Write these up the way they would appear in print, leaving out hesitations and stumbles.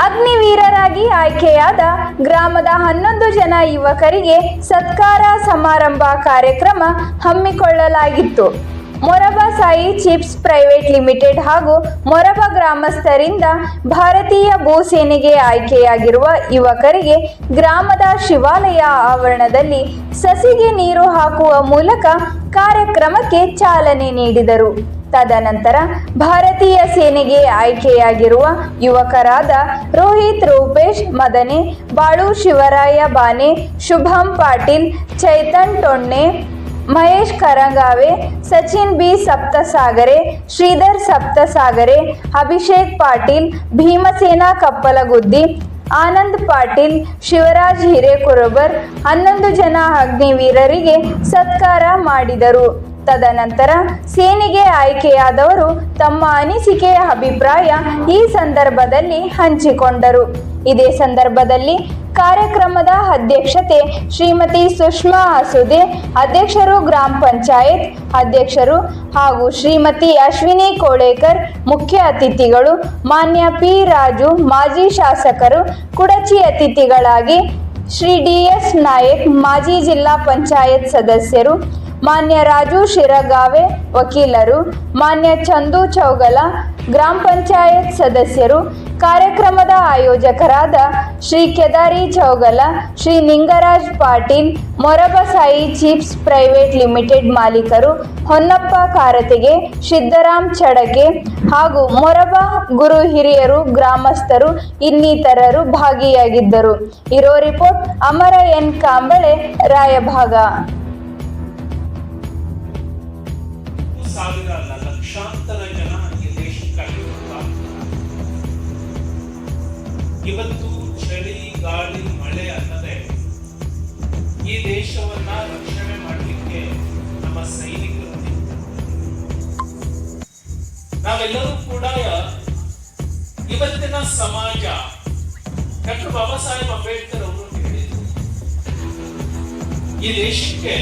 ಅಗ್ನಿವೀರರಾಗಿ ಆಯ್ಕೆಯಾದ ಗ್ರಾಮದ 11 ಜನ ಯುವಕರಿಗೆ ಸತ್ಕಾರ ಸಮಾರಂಭ ಕಾರ್ಯಕ್ರಮ ಹಮ್ಮಿಕೊಳ್ಳಲಾಗಿತ್ತು. ಮೊರಬಾ ಸಾಯಿ ಚಿಪ್ಸ್ ಪ್ರೈವೇಟ್ ಲಿಮಿಟೆಡ್ ಹಾಗೂ ಮೊರಬಾ ಗ್ರಾಮಸ್ಥರಿಂದ ಭಾರತೀಯ ಭೂಸೇನೆಗೆ ಆಯ್ಕೆಯಾಗಿರುವ ಯುವಕರಿಗೆ ಗ್ರಾಮದ ಶಿವಾಲಯ ಆವರಣದಲ್ಲಿ ಸಸಿಗೆ ನೀರು ಹಾಕುವ ಮೂಲಕ ಕಾರ್ಯಕ್ರಮಕ್ಕೆ ಚಾಲನೆ ನೀಡಿದರು. ತದನಂತರ ಭಾರತೀಯ ಸೇನೆಗೆ ಆಯ್ಕೆಯಾಗಿರುವ ಯುವಕರಾದ ರೋಹಿತ್ ರೂಪೇಶ್ ಮದನೆ, ಬಾಳು ಶಿವರಾಯ ಬಾನೆ, ಶುಭಂ ಪಾಟೀಲ್, ಚೈತನ್ ಟೊಣ್ಣೆ, ಮಹೇಶ್ ಕರಂಗಾವೆ, ಸಚಿನ್ ಬಿ ಸಪ್ತಸಾಗರೆ, ಶ್ರೀಧರ್ ಸಪ್ತಸಾಗರೆ, ಅಭಿಷೇಕ್ ಪಾಟೀಲ್, ಭೀಮಸೇನ ಕಪ್ಪಲಗುದ್ದಿ, ಆನಂದ್ ಪಾಟೀಲ್, ಶಿವರಾಜ್ ಹಿರೇಕುರುಬರ್ 11 ಜನ ಅಗ್ನಿವೀರರಿಗೆ ಸತ್ಕಾರ ಮಾಡಿದರು. ತದನಂತರ ಸೇನೆಗೆ ಆಯ್ಕೆಯಾದವರು ತಮ್ಮ ಅನಿಸಿಕೆ ಅಭಿಪ್ರಾಯ ಈ ಸಂದರ್ಭದಲ್ಲಿ ಹಂಚಿಕೊಂಡರು. ಇದೇ ಸಂದರ್ಭದಲ್ಲಿ ಕಾರ್ಯಕ್ರಮದ ಅಧ್ಯಕ್ಷತೆ ಶ್ರೀಮತಿ ಸುಷ್ಮಾ ಅಸುದೆ, ಅಧ್ಯಕ್ಷರು ಗ್ರಾಮ ಪಂಚಾಯತ್ ಅಧ್ಯಕ್ಷರು ಹಾಗೂ ಶ್ರೀಮತಿ ಅಶ್ವಿನಿ ಕೋಳೇಕರ್, ಮುಖ್ಯ ಅತಿಥಿಗಳು ಮಾನ್ಯ ಪಿ ರಾಜು, ಮಾಜಿ ಶಾಸಕರು, ಕುಡಚಿ ಅತಿಥಿಗಳಾಗಿ ಶ್ರೀ ಡಿ.ಎಸ್. ನಾಯಕ್, ಮಾಜಿ ಜಿಲ್ಲಾ ಪಂಚಾಯತ್ ಸದಸ್ಯರು, ಮಾನ್ಯ ರಾಜು ಶಿರಗಾವೆ ವಕೀಲರು, ಮಾನ್ಯ ಚಂದು ಚೌಗಲ ಗ್ರಾಮ ಪಂಚಾಯತ್ ಸದಸ್ಯರು, ಕಾರ್ಯಕ್ರಮದ ಆಯೋಜಕರಾದ Shri Kedari Chougala, Shri Ningaraj Patil, Moraba Sai chips private limited ಮಾಲೀಕರು, ಹೊನ್ನಪ್ಪ ಕಾರತೆಗೆ, ಸಿದ್ದರಾಮ್ ಚಡಕೆ ಹಾಗೂ ಮೊರಬಾ ಗುರು ಹಿರಿಯರು, ಗ್ರಾಮಸ್ಥರು ಇನ್ನಿತರರು ಭಾಗಿಯಾಗಿದ್ದರು. ಇರೋ ರಿಪೋರ್ಟ್ ಅಮರ ಎನ್ ಕಾಂಬಳೆ, ರಾಯಭಾಗ. ಸಾವಿರ ಅಲ್ಲ, ಲಕ್ಷಾಂತರ ಜನ ಈ ದೇಶಕ್ಕಾಗಿ ಇವತ್ತು ಚಳಿ, ಗಾಳಿ, ಮಳೆ ಅನ್ನದೇ ಈ ದೇಶವನ್ನ ರಕ್ಷಣೆ ಮಾಡಲಿಕ್ಕೆ ನಮ್ಮ ಸೈನಿಕರು. ನಾವೆಲ್ಲರೂ ಕೂಡ ಇವತ್ತಿನ ಸಮಾಜ ಡಾಕ್ಟರ್ ಬಾಬಾ ಸಾಹೇಬ್ ಅಂಬೇಡ್ಕರ್ ಅವರು ಹೇಳಿದರು, ಈ ದೇಶಕ್ಕೆ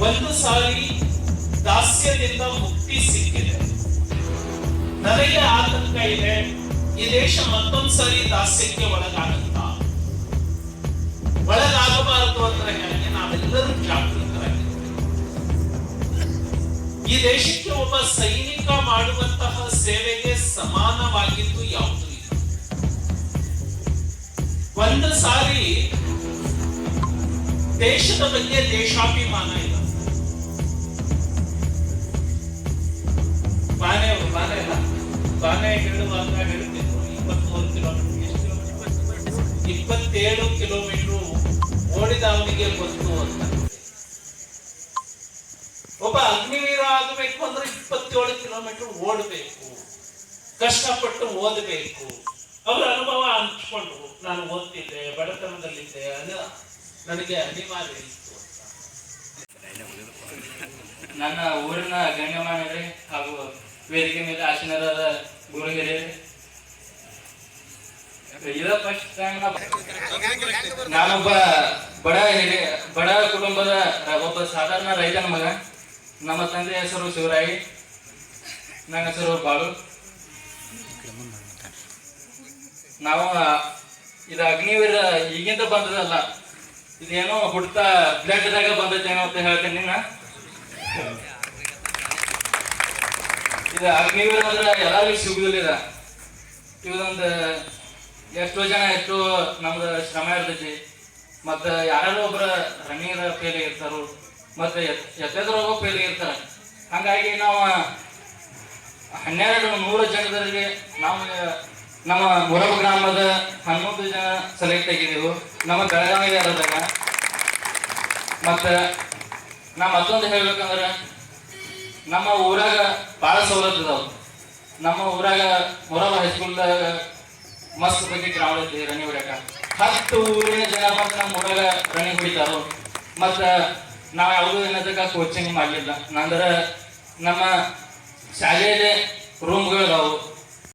ಒಂದು ಸಾರಿ ದಾಸ್ಯದಿಂದ ಮುಕ್ತಿ ಸಿಕ್ಕಿದೆ, ನನಗೆ ಆತಂಕ ಇದೆ ಈ ದೇಶ ಮತ್ತೊಂದು ಸಾರಿ ದಾಸ್ಯಕ್ಕೆ ಒಳಗಾಗಬಾರದು ಅಂದ್ರೆ ಹೇಗೆ ನಾವೆಲ್ಲರೂ ಜಾಗೃತರಾಗಿದ್ದೇವೆ. ಈ ದೇಶಕ್ಕೆ ಒಬ್ಬ ಸೈನಿಕ ಮಾಡುವಂತಹ ಸೇವೆಗೆ ಸಮಾನವಾಗಿದ್ದು ಯಾವುದೂ ಇಲ್ಲ. ಒಂದು ಸಾರಿ ದೇಶದ ಬಗ್ಗೆ ದೇಶಾಭಿಮಾನ ಇಲ್ಲ, ಬಾನೆ ಹೇಳುವಾಗ ಹೇಳುತ್ತಿದ್ರು 23 ಕಿಲೋಮೀಟರ್, 27 ಕಿಲೋಮೀಟರ್ ಓಡಿದವನಿಗೆ ಗೊತ್ತು ಅಂತ. ಒಬ್ಬ ಅಗ್ನಿವೀರ ಆಗಬೇಕು ಅಂದ್ರೆ 27 ಕಿಲೋಮೀಟರ್ ಓಡಬೇಕು, ಕಷ್ಟಪಟ್ಟು ಓದಬೇಕು. ಅವರ ಅನುಭವ ಹಂಚ್ಕೊಂಡು ನಾನು ಓದ್ತಿದ್ದೆ, ಬಡತನದಲ್ಲಿದ್ದೆ, ನನಗೆ ಅನಿವಾರ್ಯ ಇತ್ತು. ನನ್ನ ಊರಿನ ಗಣ್ಯಮಾನ್ಯರೇ ಹಾಗೂ ವೇದಿಕೆ ಮೇಲೆ ಆಸೀನರಾದ ಗುರು ಹಿರಿಯರೇ, ಇದ ಫಸ್ಟ್ ಟೈಮ್ ನಾನೊಬ್ಬ ಬಡ ಕುಟುಂಬದ ಒಬ್ಬ ಸಾಧಾರಣ ರೈತನ ಮಗ. ನಮ್ಮ ತಂದೆ ಹೆಸರು ಶಿವರಾಯಿ, ನನ್ನ ಹೆಸರು ಬಾಳು. ನಾವು ಇದು ಅಗ್ನಿವೀರ ಈಗಿಂದ ಬಂದದಲ್ಲ, ಇದೇನೋ ಹುಡ್ತಾ ಬ್ಲಡ್ದಾಗ ಬಂದದ್ದೇನೋ ಅಂತ ಹೇಳ್ತೇನೆ. ಇದು ಅಗ್ನಿವೀರ ಅಂದ್ರೆ ಎಲ್ಲರಿಗೂ ಸಿಗುದಿಲ್ಲ. ಇದೊಂದು ಎಷ್ಟೋ ಜನ ಎಷ್ಟೋ ನಮ್ದು ಶ್ರಮ ಇರ್ತೈತಿ. ಮತ್ತು ಯಾರು ಒಬ್ಬರ ರನ್ನಿಂಗ್ ಫೇಲ್ ಇರ್ತಾರು, ಮತ್ತು ಎತ್ತದ್ರಾಗೂ ಫೇಲ್ ಇರ್ತಾರೆ. ಹಾಗಾಗಿ ನಾವು 1200 ಜನರಿಗೆ ನಾವು ನಮ್ಮ ಮೊರಬಾ ಗ್ರಾಮದ 11 ಜನ ಸೆಲೆಕ್ಟ್ ಆಗಿದ್ದೆವು ನಮ್ಮ ಬೆಳಗಾವಿ ಇರೋದಾಗ. ಮತ್ತು ನಾ ಮತ್ತೊಂದು ಹೇಳ್ಬೇಕಂದ್ರೆ ನಮ್ಮ ಊರಾಗ ಭಾಳ ಸವಲತ್ತು ಇದಾವೆ. ನಮ್ಮ ಊರಾಗ ಮೊರಬಾ ಹೈಸ್ಕೂಲ್ದಾಗ ಮಸ್ತ್ ಬಗ್ಗೆ ಗ್ರೌಂಡ್ ಐತಿ ರನ್ನಿಂಗ್ ಹೊಡ್ಯಾಕ. 10 ಊರಿನ ಜನ ಬಂದು ನಮ್ಮ ಊರಾಗ ರನ್ನಿಂಗ್ ಹೊಡಿತಾರು. ಮತ್ತು ನಾವು ಯಾವುದೂ ಏನದಕ್ಕೆ ಕೋಚಿಂಗ್ ಮಾಡಲಿಲ್ಲ. ಅಂದ್ರೆ ನಮ್ಮ ಶಾಲೆಯಲ್ಲಿ ರೂಮ್ಗಳು ಇದಾವೆ,